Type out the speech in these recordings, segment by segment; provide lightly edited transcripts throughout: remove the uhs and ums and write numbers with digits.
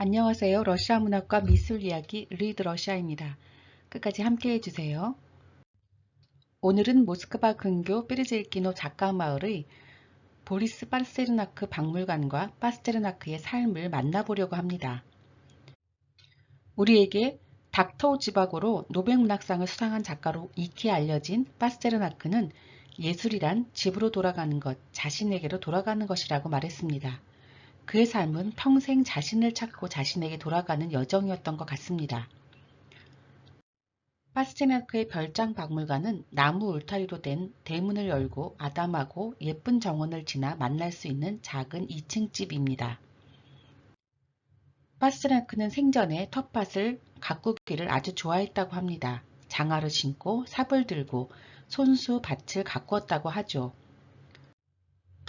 안녕하세요. 러시아 문학과 미술 이야기 리드 러시아입니다. 끝까지 함께 해주세요. 오늘은 모스크바 근교 베르제일기노 작가마을의 보리스 파스테르나크 박물관과 파스테르나크의 삶을 만나보려고 합니다. 우리에게 닥터우 지바고로 노벨문학상을 수상한 작가로 익히 알려진 파스테르나크는 예술이란 집으로 돌아가는 것, 자신에게로 돌아가는 것이라고 말했습니다. 그의 삶은 평생 자신을 찾고 자신에게 돌아가는 여정이었던 것 같습니다. 파스테나크의 별장 박물관은 나무 울타리로 된 대문을 열고 아담하고 예쁜 정원을 지나 만날 수 있는 작은 2층 집입니다. 파스테나크는 생전에 텃밭을 가꾸기를 아주 좋아했다고 합니다. 장화를 신고 삽을 들고 손수 밭을 가꾸었다고 하죠.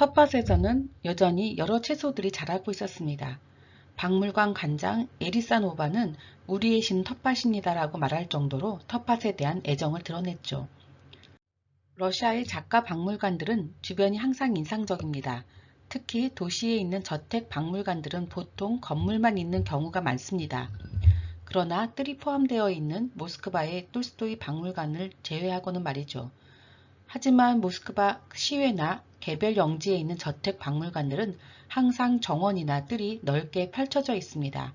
텃밭에서는 여전히 여러 채소들이 자라고 있었습니다. 박물관 관장 에리사노바는 우리의 신 텃밭입니다라고 말할 정도로 텃밭에 대한 애정을 드러냈죠. 러시아의 작가 박물관들은 주변이 항상 인상적입니다. 특히 도시에 있는 저택 박물관들은 보통 건물만 있는 경우가 많습니다. 그러나 뜰이 포함되어 있는 모스크바의 톨스토이 박물관을 제외하고는 말이죠. 하지만 모스크바 시외나 개별 영지에 있는 저택 박물관들은 항상 정원이나 뜰이 넓게 펼쳐져 있습니다.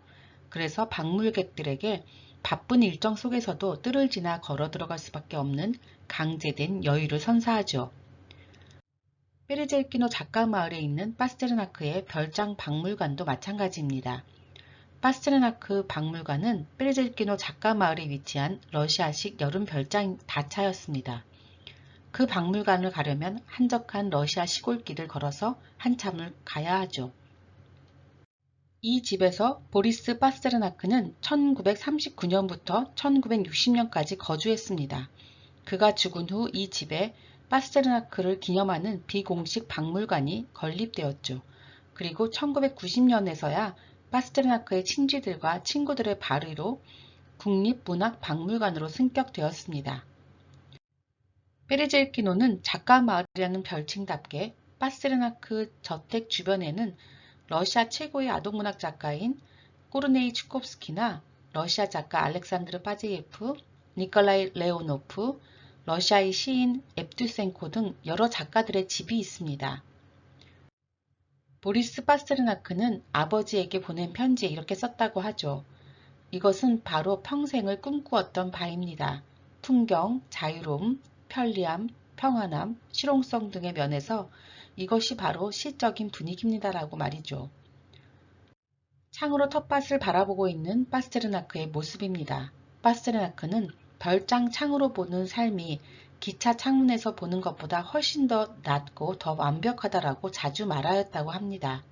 그래서 박물객들에게 바쁜 일정 속에서도 뜰을 지나 걸어 들어갈 수밖에 없는 강제된 여유를 선사하죠. 베르젤키노 작가마을에 있는 파스테르나크의 별장 박물관도 마찬가지입니다. 파스테르나크 박물관은 베르젤키노 작가마을에 위치한 러시아식 여름 별장 다차였습니다. 그 박물관을 가려면 한적한 러시아 시골길을 걸어서 한참을 가야 하죠. 이 집에서 보리스 파스테르나크는 1939년부터 1960년까지 거주했습니다. 그가 죽은 후 이 집에 파스테르나크를 기념하는 비공식 박물관이 건립되었죠. 그리고 1990년에서야 파스테르나크의 친지들과 친구들의 발의로 국립문학박물관으로 승격되었습니다. 베르젤키노는 작가마을이라는 별칭답게 파스테르나크 저택 주변에는 러시아 최고의 아동문학 작가인 코르네이 추콥스키나 러시아 작가 알렉산드르 파제예프, 니콜라이 레오노프, 러시아의 시인 앱투센코 등 여러 작가들의 집이 있습니다. 보리스 파스테르나크는 아버지에게 보낸 편지에 이렇게 썼다고 하죠. 이것은 바로 평생을 꿈꾸었던 바입니다. 풍경, 자유로움, 편리함, 평안함, 실용성 등의 면에서 이것이 바로 시적인 분위기입니다라고 말이죠. 창으로 텃밭을 바라보고 있는 파스테르나크의 모습입니다. 파스테르나크는 별장 창으로 보는 삶이 기차 창문에서 보는 것보다 훨씬 더 낫고 더 완벽하다라고 자주 말하였다고 합니다.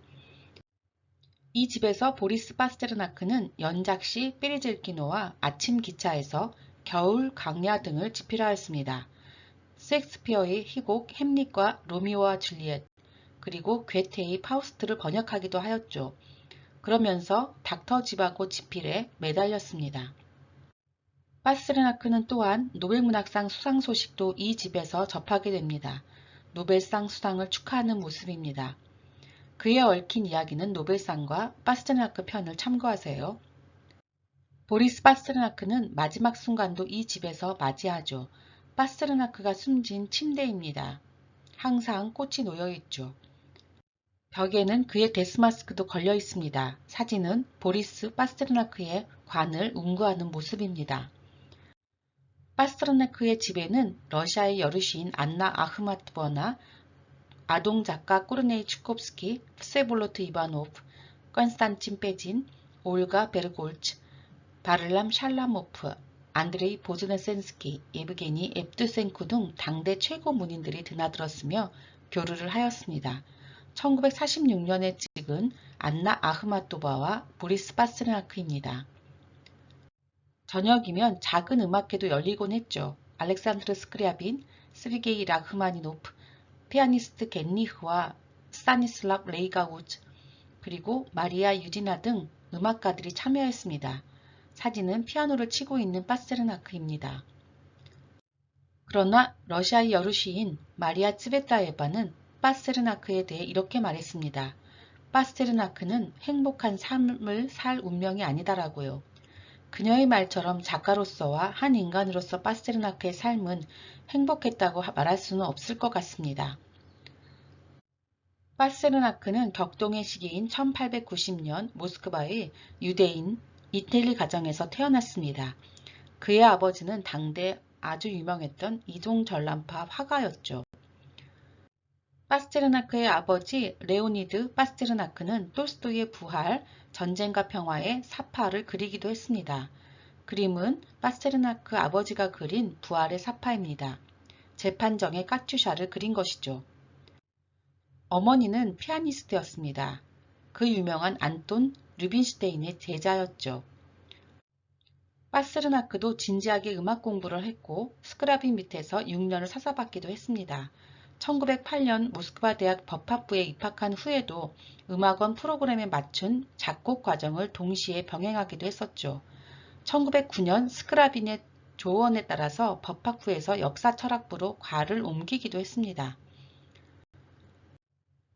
이 집에서 보리스 파스테르나크는 연작시 베리젤키노와 아침 기차에서 겨울 강야 등을 집필하였습니다. 셰익스피어의 희곡 햄릿과 로미오와 줄리엣, 그리고 괴테의 파우스트를 번역하기도 하였죠. 그러면서 닥터 지바고 집필에 매달렸습니다. 파스테르나크는 또한 노벨문학상 수상 소식도 이 집에서 접하게 됩니다. 노벨상 수상을 축하하는 모습입니다. 그에 얽힌 이야기는 노벨상과 파스테르나크 편을 참고하세요. 보리스 파스테르나크는 마지막 순간도 이 집에서 맞이하죠. 파스테르나크가 숨진 침대입니다. 항상 꽃이 놓여 있죠. 벽에는 그의 데스마스크도 걸려 있습니다. 사진은 보리스 파스테르나크의 관을 운구하는 모습입니다. 파스테르나크의 집에는 러시아의 여르시인 안나 아흐마트버나 아동 작가 코르네이 추콥스키, 프세볼로트 이바노프, 컨스탄틴 빼진, 올가 베르골츠, 바를람 샬라모프, 안드레이 보즈네센스키, 예브게니 앱두센코 등 당대 최고 문인들이 드나들었으며 교류를 하였습니다. 1946년에 찍은 안나 아흐마토바와 보리스 파스테르나크입니다. 저녁이면 작은 음악회도 열리곤 했죠. 알렉산드르 스크랴빈, 스리게이 라흐마니노프, 피아니스트 겐리흐와 스타니슬랍 레이가우즈, 그리고 마리아 유디나 등 음악가들이 참여했습니다. 사진은 피아노를 치고 있는 파스테르나크입니다. 그러나 러시아의 여루시인 마리아 츠베타예바는 파스테르나크에 대해 이렇게 말했습니다. 파스테르나크는 행복한 삶을 살 운명이 아니다라고요. 그녀의 말처럼 작가로서와 한 인간으로서 파스테르나크의 삶은 행복했다고 말할 수는 없을 것 같습니다. 파스테르나크는 격동의 시기인 1890년 모스크바의 유대인 이텔리 가정에서 태어났습니다. 그의 아버지는 당대 아주 유명했던 이동 전람파 화가였죠. 파스테르나크의 아버지 레오니드 파스테르나크는 톨스토이의 부활, 전쟁과 평화의 사파를 그리기도 했습니다. 그림은 파스테르나크 아버지가 그린 부활의 사파입니다. 재판정의 까투샤를 그린 것이죠. 어머니는 피아니스트였습니다. 그 유명한 안톤 르빈슈테인의 제자였죠. 파스테르나크도 진지하게 음악 공부를 했고 스크라빈 밑에서 6년을 사사받기도 했습니다. 1908년 모스크바 대학 법학부에 입학한 후에도 음악원 프로그램에 맞춘 작곡 과정을 동시에 병행하기도 했었죠. 1909년 스크라빈의 조언에 따라서 법학부에서 역사철학부로 과를 옮기기도 했습니다.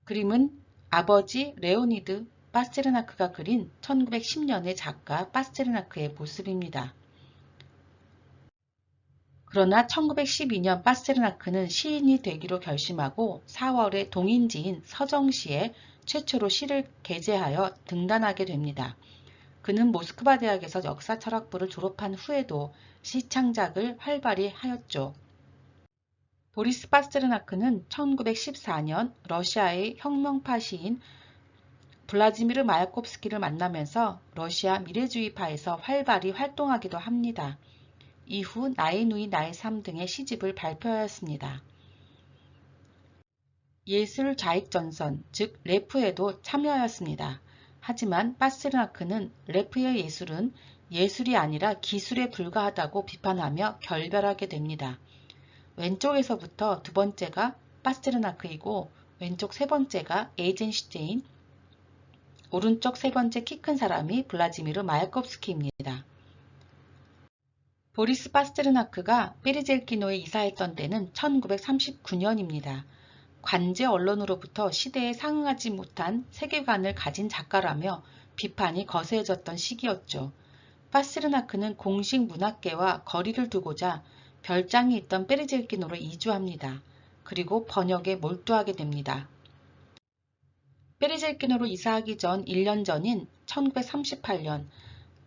그림은 아버지 레오니드 파스테르나크가 그린 1910년의 작가 파스테르나크의 모습입니다. 그러나 1912년 파스테르나크는 시인이 되기로 결심하고 4월에 동인지인 서정시에 최초로 시를 게재하여 등단하게 됩니다. 그는 모스크바 대학에서 역사철학부를 졸업한 후에도 시창작을 활발히 하였죠. 보리스 파스테르나크는 1914년 러시아의 혁명파 시인 블라지미르 마야콥스키를 만나면서 러시아 미래주의파에서 활발히 활동하기도 합니다. 이후 나의 누이 나의 삶 등의 시집을 발표하였습니다. 예술 자익전선, 즉 래프에도 참여하였습니다. 하지만 파스테르나크는 래프의 예술은 예술이 아니라 기술에 불과하다고 비판하며 결별하게 됩니다. 왼쪽에서부터 두 번째가 파스테르나크이고 왼쪽 세 번째가 에이젠슈테인, 오른쪽 세 번째 키 큰 사람이 블라지미르 마야콥스키입니다. 보리스 파스테르나크가 베르젤키노에 이사했던 때는 1939년입니다. 관제 언론으로부터 시대에 상응하지 못한 세계관을 가진 작가라며 비판이 거세졌던 시기였죠. 파스테르나크는 공식 문학계와 거리를 두고자 별장이 있던 베르젤키노로 이주합니다. 그리고 번역에 몰두하게 됩니다. 베르젤키노로 이사하기 전 1년 전인 1938년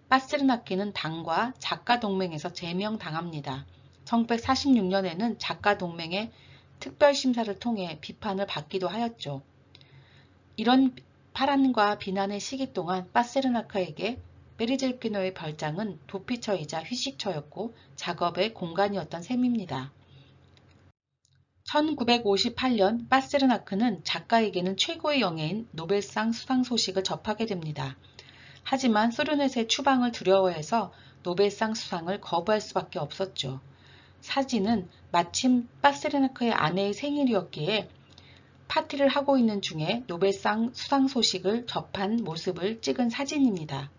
파스테르나크는 당과 작가동맹에서 제명당합니다. 1946년에는 작가동맹의 특별심사를 통해 비판을 받기도 하였죠. 이런 파란과 비난의 시기 동안 파스테르나크에게 베르젤키노의 별장은 도피처이자 휴식처였고 작업의 공간이었던 셈입니다. 1958년 파스테르나크는 작가에게는 최고의 영예인 노벨상 수상 소식을 접하게 됩니다. 하지만 소련에서의 추방을 두려워해서 노벨상 수상을 거부할 수밖에 없었죠. 사진은 마침 파스테르나크의 아내의 생일이었기에 파티를 하고 있는 중에 노벨상 수상 소식을 접한 모습을 찍은 사진입니다.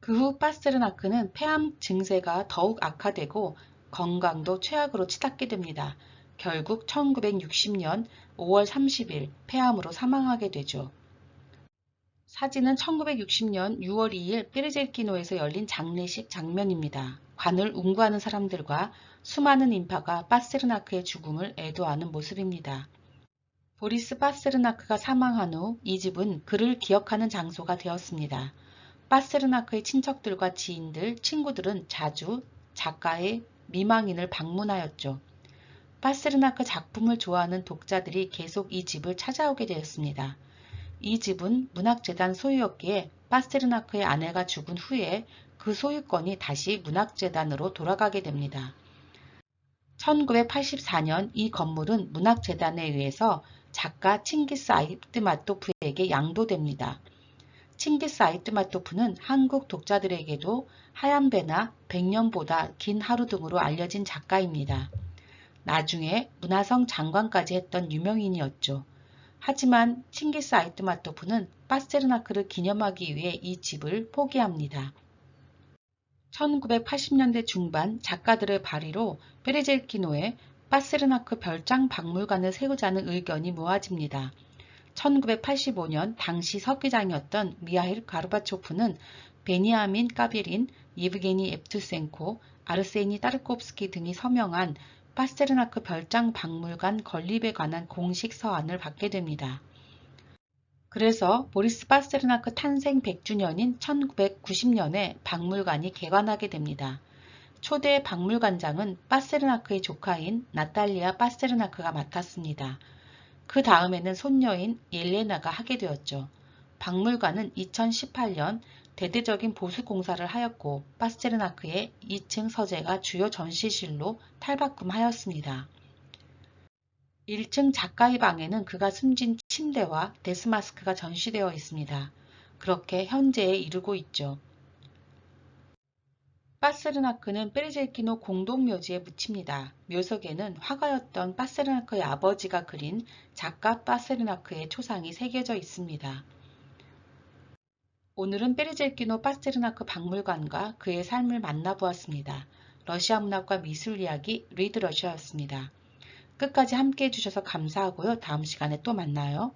그 후 파스테르나크는 폐암 증세가 더욱 악화되고 건강도 최악으로 치닫게 됩니다. 결국 1960년 5월 30일 폐암으로 사망하게 되죠. 사진은 1960년 6월 2일 베르젤키노에서 열린 장례식 장면입니다. 관을 운구하는 사람들과 수많은 인파가 파스테르나크의 죽음을 애도하는 모습입니다. 보리스 파스테르나크가 사망한 후 이 집은 그를 기억하는 장소가 되었습니다. 파스테르나크의 친척들과 지인들, 친구들은 자주 작가의 미망인을 방문하였죠. 파스테르나크 작품을 좋아하는 독자들이 계속 이 집을 찾아오게 되었습니다. 이 집은 문학재단 소유였기에 파스테르나크의 아내가 죽은 후에 그 소유권이 다시 문학재단으로 돌아가게 됩니다. 1984년 이 건물은 문학재단에 의해서 작가 칭기스 아이트마토프에게 양도됩니다. 칭기스 아이트마토프는 한국 독자들에게도 하얀 배나 100년보다 긴 하루 등으로 알려진 작가입니다. 나중에 문화성 장관까지 했던 유명인이었죠. 하지만 칭기스 아이트마토프는 파스테르나크를 기념하기 위해 이 집을 포기합니다. 1980년대 중반 작가들의 발의로 베르젤키노에 파스테르나크 별장 박물관을 세우자는 의견이 모아집니다. 1985년 당시 서기장이었던 미하일 가르바초프는 베니아민 까비린, 예브게니 ев투센코, 아르세니 따르콥스키 등이 서명한 파스테르나크 별장 박물관 건립에 관한 공식 서한을 받게 됩니다. 그래서 보리스 파스테르나크 탄생 100주년인 1990년에 박물관이 개관하게 됩니다. 초대 박물관장은 파스테르나크의 조카인 나탈리아 파스테르나크가 맡았습니다. 그 다음에는 손녀인 옐레나가 하게 되었죠. 박물관은 2018년 대대적인 보수 공사를 하였고 파스테르나크의 2층 서재가 주요 전시실로 탈바꿈하였습니다. 1층 작가의 방에는 그가 숨진 침대와 데스마스크가 전시되어 있습니다. 그렇게 현재에 이르고 있죠. 파스테르나크는 베르젤키노 공동묘지에 묻힙니다. 묘석에는 화가였던 파스테르나크의 아버지가 그린 작가 파스테르나크의 초상이 새겨져 있습니다. 오늘은 베르젤키노 파스테르나크 박물관과 그의 삶을 만나보았습니다. 러시아 문학과 미술 이야기 리드 러시아였습니다. 끝까지 함께 해주셔서 감사하고요. 다음 시간에 또 만나요.